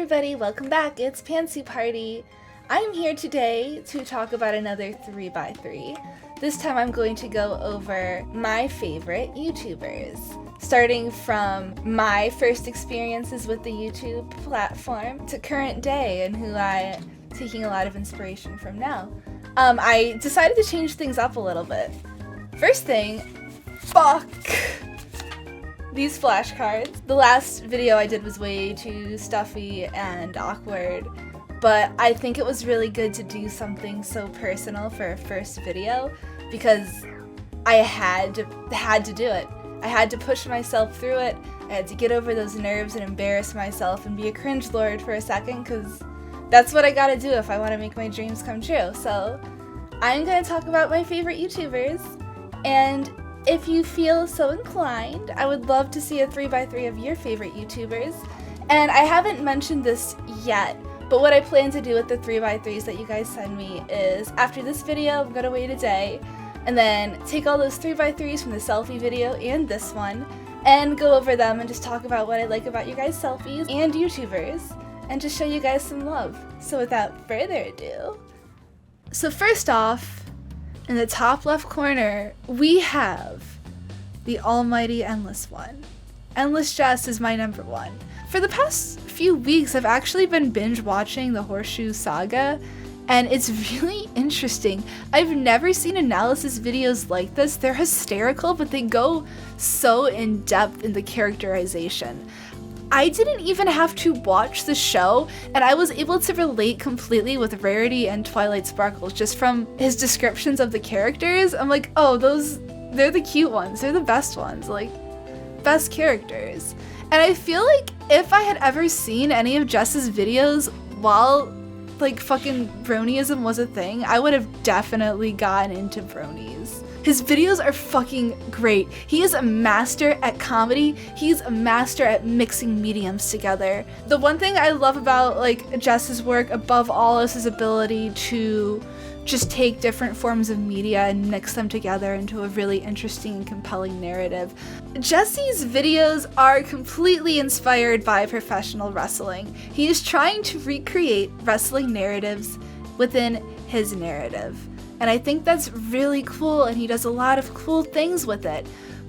everybody, welcome back. It's Pantsu Party. I'm here today to talk about another 3x3. This time I'm going to go over my favorite YouTubers, starting from my first experiences with the YouTube platform to current day and who I'm taking a lot of inspiration from now. I decided to change things up a little bit. First thing, fuck these flashcards. The last video I did was way too stuffy and awkward, but I think it was really good to do something so personal for a first video because I had to do it. I had to push myself through it. I had to get over those nerves and embarrass myself and be a cringe lord for a second because that's what I gotta do if I want to make my dreams come true. So I'm gonna talk about my favorite YouTubers, and if you feel so inclined, I would love to see a 3x3 of your favorite YouTubers. And I haven't mentioned this yet, but what I plan to do with the 3x3s that you guys send me is, after this video, I'm gonna wait a day, and then take all those 3x3s from the selfie video and this one, and go over them and just talk about what I like about you guys' selfies and YouTubers, and just show you guys some love. So without further ado, so first off, in the top left corner, we have the almighty Endless One. Endless Jess is my number one. For the past few weeks, I've actually been binge watching the Horseshoe Saga, and it's really interesting. I've never seen analysis videos like this. They're hysterical, but they go so in depth in the characterization. I didn't even have to watch the show, and I was able to relate completely with Rarity and Twilight Sparkles just from his descriptions of the characters. I'm like, oh, they're the cute ones. They're the best ones, like, best characters. And I feel like if I had ever seen any of Jess's videos while, like, fucking bronyism was a thing, I would have definitely gotten into bronies. His videos are fucking great. He is a master at comedy. He's a master at mixing mediums together. The one thing I love about, like, Jess's work above all is his ability to just take different forms of media and mix them together into a really interesting and compelling narrative. Jesse's videos are completely inspired by professional wrestling. He is trying to recreate wrestling narratives within his narrative. And I think that's really cool, and he does a lot of cool things with it.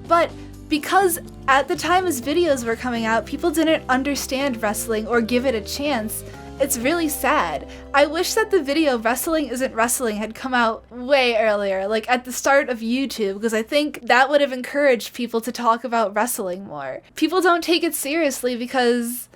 But because at the time his videos were coming out, people didn't understand wrestling or give it a chance, it's really sad. I wish that the video Wrestling Isn't Wrestling had come out way earlier, like at the start of YouTube, because I think that would have encouraged people to talk about wrestling more. People don't take it seriously because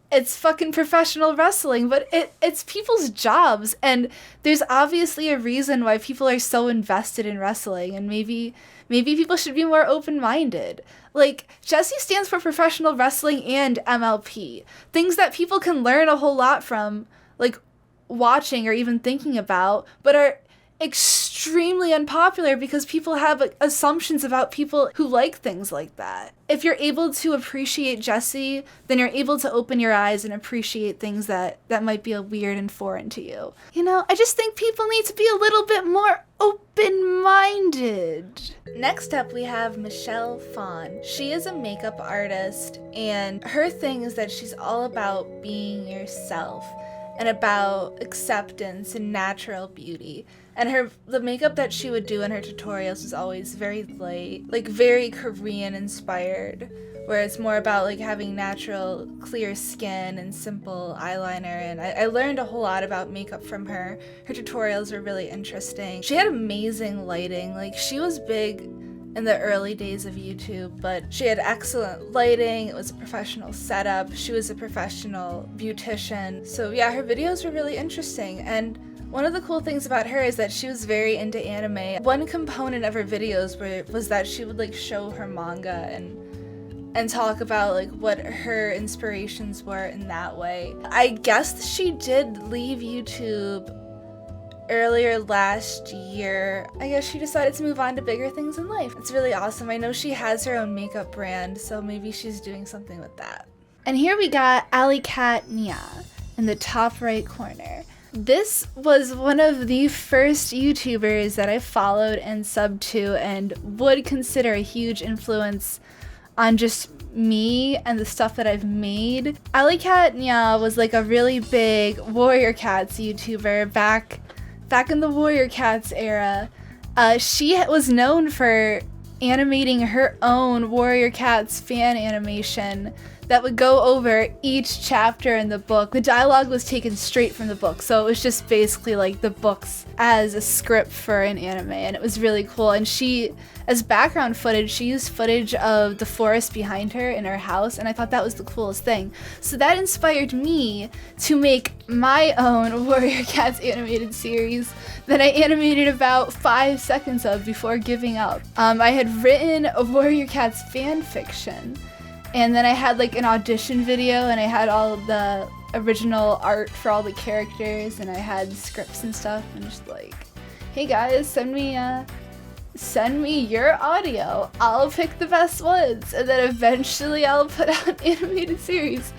it's fucking professional wrestling, but it's people's jobs, and there's obviously a reason why people are so invested in wrestling, and maybe people should be more open-minded. Like, Jesse stands for professional wrestling and MLP, things that people can learn a whole lot from, like, watching or even thinking about, but are extremely unpopular because people have, like, assumptions about people who like things like that. If you're able to appreciate Jesse, then you're able to open your eyes and appreciate things that might be weird and foreign to you. You know, I just think people need to be a little bit more open-minded. Next up, we have Michelle Phan. She is a makeup artist, and her thing is that she's all about being yourself and about acceptance and natural beauty. And the makeup that she would do in her tutorials was always very light, like very Korean inspired, where it's more about like having natural, clear skin and simple eyeliner. And I learned a whole lot about makeup from her. Her tutorials were really interesting. She had amazing lighting. Like, she was big in the early days of YouTube, but she had excellent lighting. It was a professional setup. She was a professional beautician. So yeah, her videos were really interesting. And one of the cool things about her is that she was very into anime. One component of her videos was that she would like show her manga and talk about like what her inspirations were in that way. I guess she did leave YouTube earlier last year. I guess she decided to move on to bigger things in life. It's really awesome. I know she has her own makeup brand, so maybe she's doing something with that. And here we got Alley Cat Nia in the top right corner. This was one of the first YouTubers that I followed and subbed to and would consider a huge influence on just me and the stuff that I've made. Alleycat was like a really big Warrior Cats YouTuber back in the Warrior Cats era. She was known for animating her own Warrior Cats fan animation that would go over each chapter in the book. The dialogue was taken straight from the book, so it was just basically like the books as a script for an anime, and it was really cool. And she, as background footage, she used footage of the forest behind her in her house, and I thought that was the coolest thing. So that inspired me to make my own Warrior Cats animated series that I animated about 5 seconds of before giving up. I had written a Warrior Cats fan fiction, and then I had like an audition video, and I had all of the original art for all the characters, and I had scripts and stuff, and just like, hey guys, send me your audio. I'll pick the best ones, and then eventually I'll put out an animated series.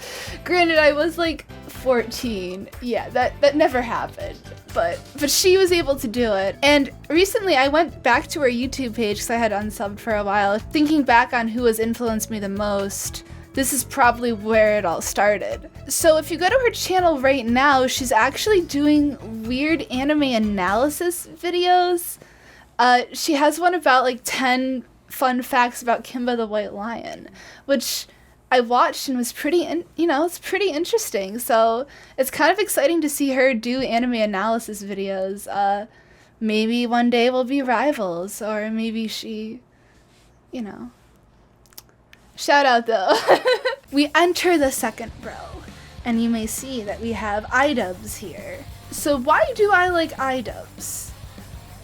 Granted, I was like 14. Yeah, that never happened. But she was able to do it. And recently I went back to her YouTube page because I had unsubbed for a while. Thinking back on who has influenced me the most, this is probably where it all started. So if you go to her channel right now, she's actually doing weird anime analysis videos. She has one about like 10 fun facts about Kimba the White Lion, which I watched and was it's pretty interesting. So it's kind of exciting to see her do anime analysis videos. Maybe one day we'll be rivals, or maybe she, Shout out though. We enter the second row, and you may see that we have Idubbbz here. So why do I like Idubbbz?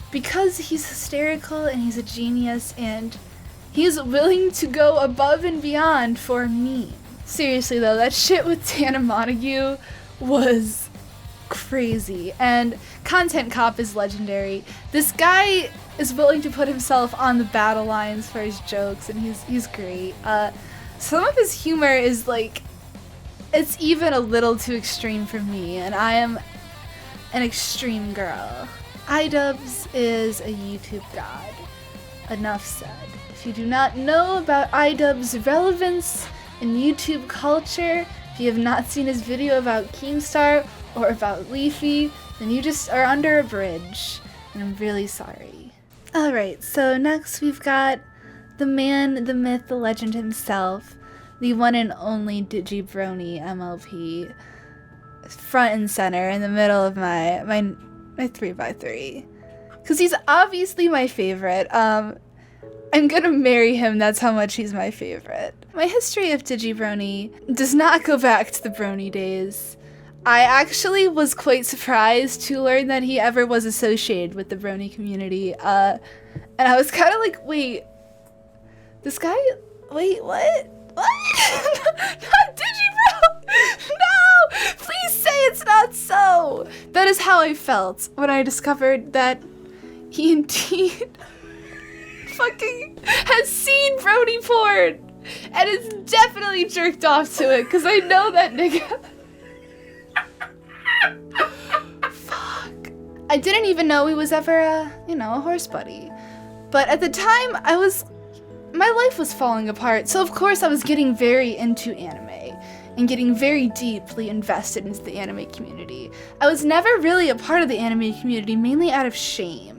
Because he's hysterical and he's a genius, and he's willing to go above and beyond for me. Seriously though, that shit with Tana Montague was crazy, and Content Cop is legendary. This guy is willing to put himself on the battle lines for his jokes, and he's great. Some of his humor is like, it's even a little too extreme for me, and I am an extreme girl. Idubbbz is a YouTube god. Enough said. If you do not know about Idubbbz's relevance in YouTube culture, if you have not seen his video about Keemstar or about Leafy, then you just are under a bridge, and I'm really sorry. Alright, so next we've got the man, the myth, the legend himself, the one and only DigiBrony MLP, front and center in the middle of my 3x3. Because he's obviously my favorite. I'm gonna marry him, that's how much he's my favorite. My history of DigiBrony does not go back to the Brony days. I actually was quite surprised to learn that he ever was associated with the Brony community. And I was kind of like, wait, this guy, wait, what? What? Not DigiBro! No! Please say it's not so! That is how I felt when I discovered that he indeed fucking has seen Brony porn and is definitely jerked off to it, because I know that nigga. Fuck. I didn't even know he was ever a horse buddy. But at the time, my life was falling apart, so of course I was getting very into anime and getting very deeply invested into the anime community. I was never really a part of the anime community, mainly out of shame.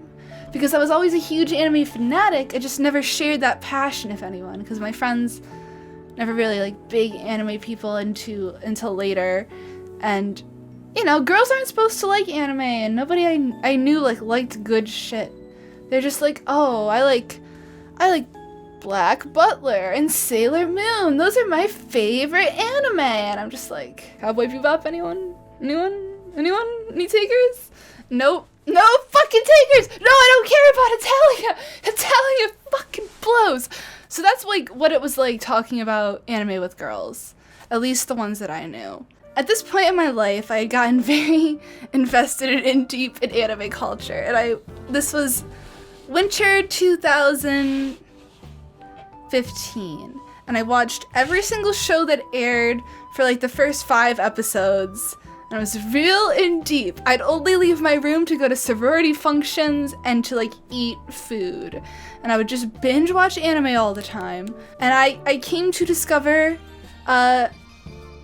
Because I was always a huge anime fanatic, I just never shared that passion with anyone, because my friends never really like big anime people until later. And, girls aren't supposed to like anime, and nobody I knew liked good shit. They're just like, oh, I like Black Butler and Sailor Moon. Those are my favorite anime. And I'm just like, Cowboy Bebop, anyone? Any takers? Nope. No fucking takers! No, I don't care about Italia! Italia fucking blows! So that's like what it was like talking about anime with girls. At least the ones that I knew. At this point in my life, I had gotten very invested in deep in anime culture. And this was winter 2015. And I watched every single show that aired for like the first 5 episodes. And I was real in deep. I'd only leave my room to go to sorority functions and to like eat food. And I would just binge watch anime all the time. And I came to discover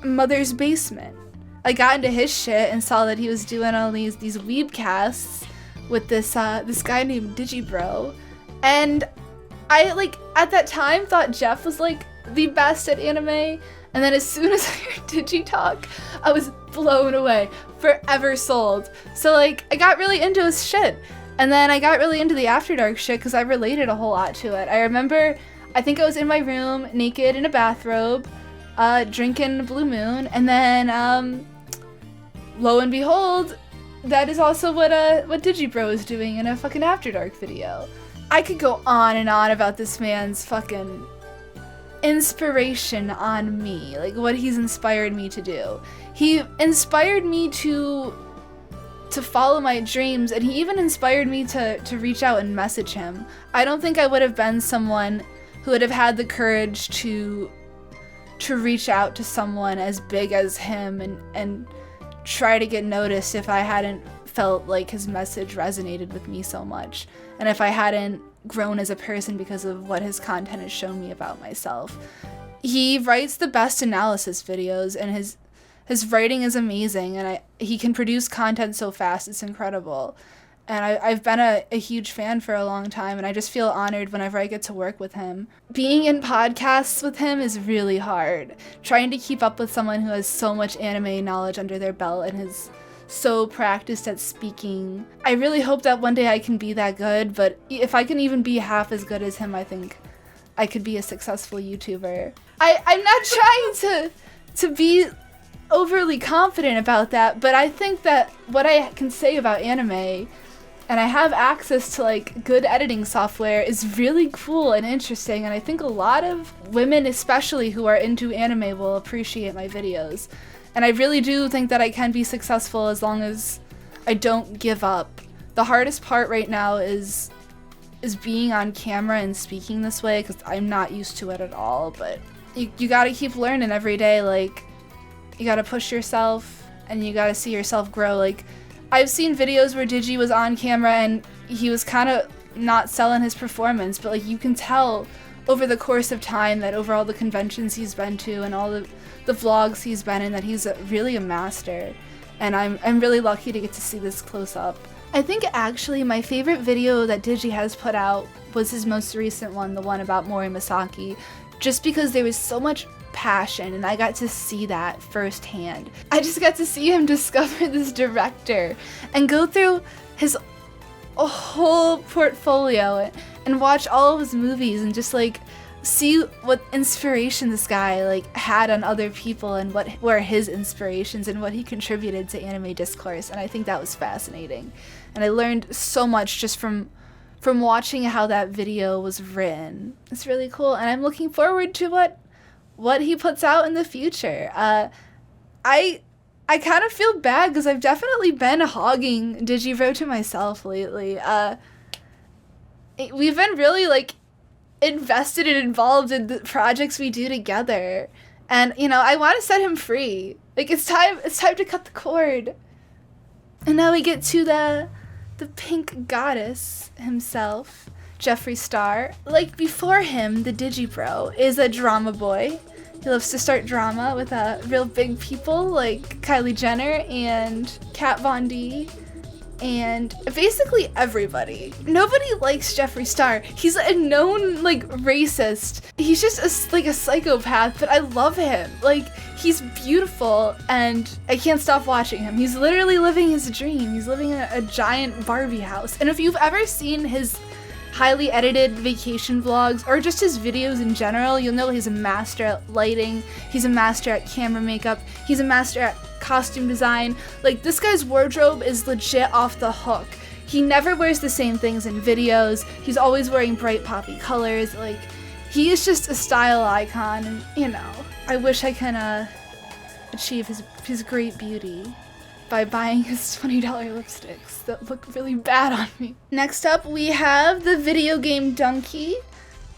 Mother's Basement. I got into his shit and saw that he was doing all these weeb casts with this guy named DigiBro. And I like at that time thought Jeff was like the best at anime. And then as soon as I heard Digitalk, I was blown away, forever sold. So like, I got really into his shit. And then I got really into the After Dark shit because I related a whole lot to it. I remember, I think I was in my room, naked in a bathrobe, drinking Blue Moon, and then lo and behold, that is also what DigiBro is doing in a fucking After Dark video. I could go on and on about this man's fucking inspiration on me, like what he's inspired me to do. He inspired me to follow my dreams, and he even inspired me to reach out and message him. I don't think I would have been someone who would have had the courage to reach out to someone as big as him and try to get noticed if I hadn't felt like his message resonated with me so much, and if I hadn't grown as a person because of what his content has shown me about myself. He writes the best analysis videos, and his writing is amazing, and he can produce content so fast, it's incredible. And I've been a huge fan for a long time, and I just feel honored whenever I get to work with him. Being in podcasts with him is really hard. Trying to keep up with someone who has so much anime knowledge under their belt and is so practiced at speaking. I really hope that one day I can be that good, but if I can even be half as good as him, I think I could be a successful YouTuber. I'm not trying to be overly confident about that, but I think that what I can say about anime, and I have access to like good editing software, is really cool and interesting, and I think a lot of women especially who are into anime will appreciate my videos. And I really do think that I can be successful as long as I don't give up. The hardest part right now is being on camera and speaking this way, because I'm not used to it at all, but you gotta keep learning every day. Like, you gotta push yourself and you gotta see yourself grow. Like, I've seen videos where Digi was on camera and he was kind of not selling his performance, but like you can tell over the course of time that over all the conventions he's been to and all the vlogs he's been in, that he's really a master. And I'm really lucky to get to see this close up. I think actually my favorite video that Digi has put out was his most recent one, the one about Mori Misaki, just because there was so much passion and I got to see that firsthand. I just got to see him discover this director and go through his whole portfolio and watch all of his movies and just like see what inspiration this guy like had on other people and what were his inspirations and what he contributed to anime discourse. And I think that was fascinating, and I learned so much just from watching how that video was written. It's really cool, and I'm looking forward to what he puts out in the future. I kind of feel bad because I've definitely been hogging DigiBro to myself lately. We've been really like invested and involved in the projects we do together, and you know, I want to set him free. Like, it's time to cut the cord. And now we get to the pink goddess himself, Geoffrey Star. Like, before him, the DigiBro is a drama boy. He loves to start drama with real big people like Kylie Jenner and Kat Von D and basically everybody. Nobody likes Geoffrey Star. He's a known like racist. He's just a psychopath, but I love him. Like, he's beautiful and I can't stop watching him. He's literally living his dream. He's living in a giant Barbie house. And if you've ever seen his highly edited vacation vlogs or just his videos in general, you'll know he's a master at lighting, he's a master at camera makeup, he's a master at costume design. Like, this guy's wardrobe is legit off the hook. He never wears the same things in videos. He's always wearing bright poppy colors. Like, he is just a style icon, and you know, I wish I can achieve his great beauty by buying his $20 lipsticks that look really bad on me. Next up, we have the video game Donkey.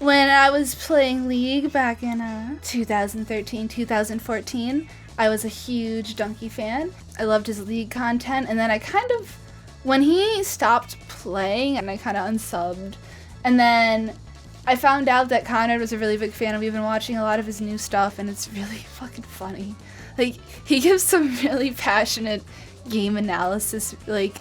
When I was playing League back in 2013, 2014, I was a huge Donkey fan. I loved his League content, and then I kind of, when he stopped playing, and I kind of unsubbed, and then I found out that Conrad was a really big fan. We've been watching a lot of his new stuff, and it's really fucking funny. Like, he gives some really passionate game analysis. Like,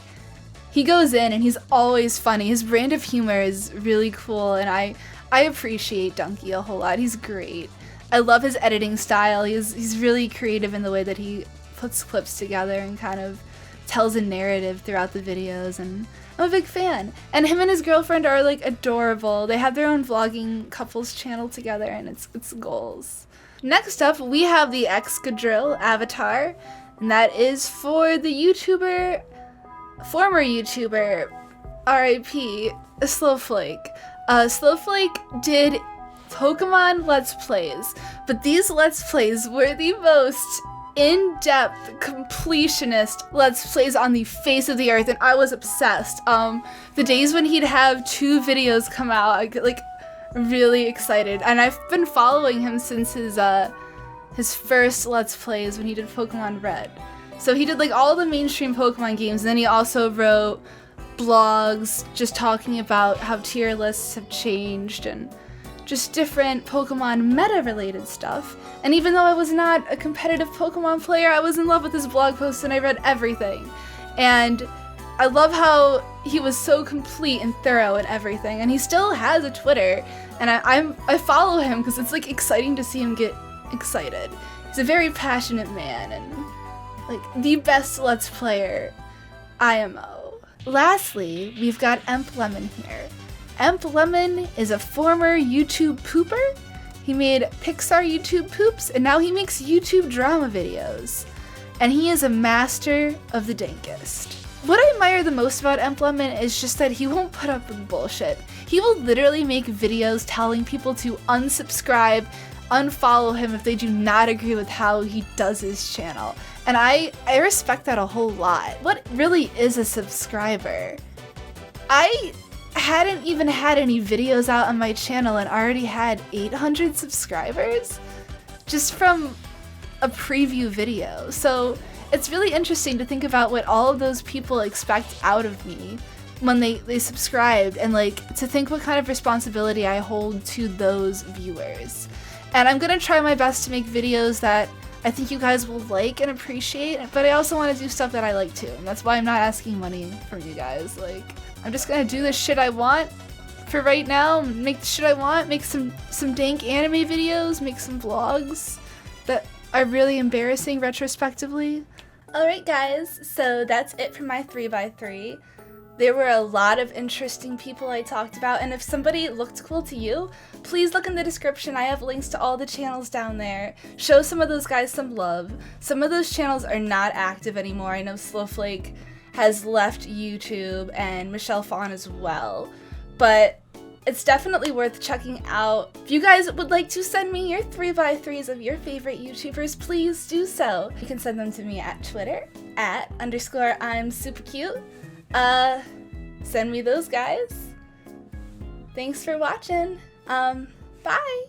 he goes in, and he's always funny. His brand of humor is really cool, and I appreciate Donkey a whole lot. He's great. I love his editing style. He's really creative in the way that he puts clips together and kind of tells a narrative throughout the videos, and I'm a big fan. And him and his girlfriend are like adorable. They have their own vlogging couples channel together, and it's goals. Next up, we have the Excadrill avatar, and that is for the former YouTuber, RIP, Slowflake. Slowflake did Pokemon Let's Plays, but these Let's Plays were the most in-depth, completionist Let's Plays on the face of the earth, and I was obsessed. The days when he'd have 2 videos come out, I get like really excited, and I've been following him since his first Let's Plays when he did Pokemon Red. So he did like all the mainstream Pokemon games, and then he also wrote blogs just talking about how tier lists have changed and just different Pokemon meta-related stuff. And even though I was not a competitive Pokemon player, I was in love with his blog posts and I read everything. And I love how he was so complete and thorough in everything. And he still has a Twitter, and I follow him because it's like exciting to see him get excited. He's a very passionate man and like the best Let's Player IMO. Lastly, we've got Emp Lemon here. Emp Lemon is a former YouTube pooper. He made Pixar YouTube poops, and now he makes YouTube drama videos. And he is a master of the dankest. What I admire the most about Emp Lemon is just that he won't put up with bullshit. He will literally make videos telling people to unsubscribe, unfollow him if they do not agree with how he does his channel. And I respect that a whole lot. What really is a subscriber? I hadn't even had any videos out on my channel and already had 800 subscribers just from a preview video. So it's really interesting to think about what all of those people expect out of me when they subscribed, and like to think what kind of responsibility I hold to those viewers. And I'm gonna try my best to make videos that I think you guys will like and appreciate, but I also want to do stuff that I like too, and that's why I'm not asking money from you guys. Like, I'm just gonna do the shit I want for right now, make the shit I want, make some dank anime videos, make some vlogs that are really embarrassing retrospectively. Alright guys, so that's it for my 3x3. There were a lot of interesting people I talked about, and if somebody looked cool to you, please look in the description. I have links to all the channels down there. Show some of those guys some love. Some of those channels are not active anymore. I know Slowflake has left YouTube and Michelle Phan as well, but it's definitely worth checking out. If you guys would like to send me your 3x3s of your favorite YouTubers, please do so. You can send them to me at Twitter, @_I'm super cute. Send me those guys. Thanks for watching. Bye!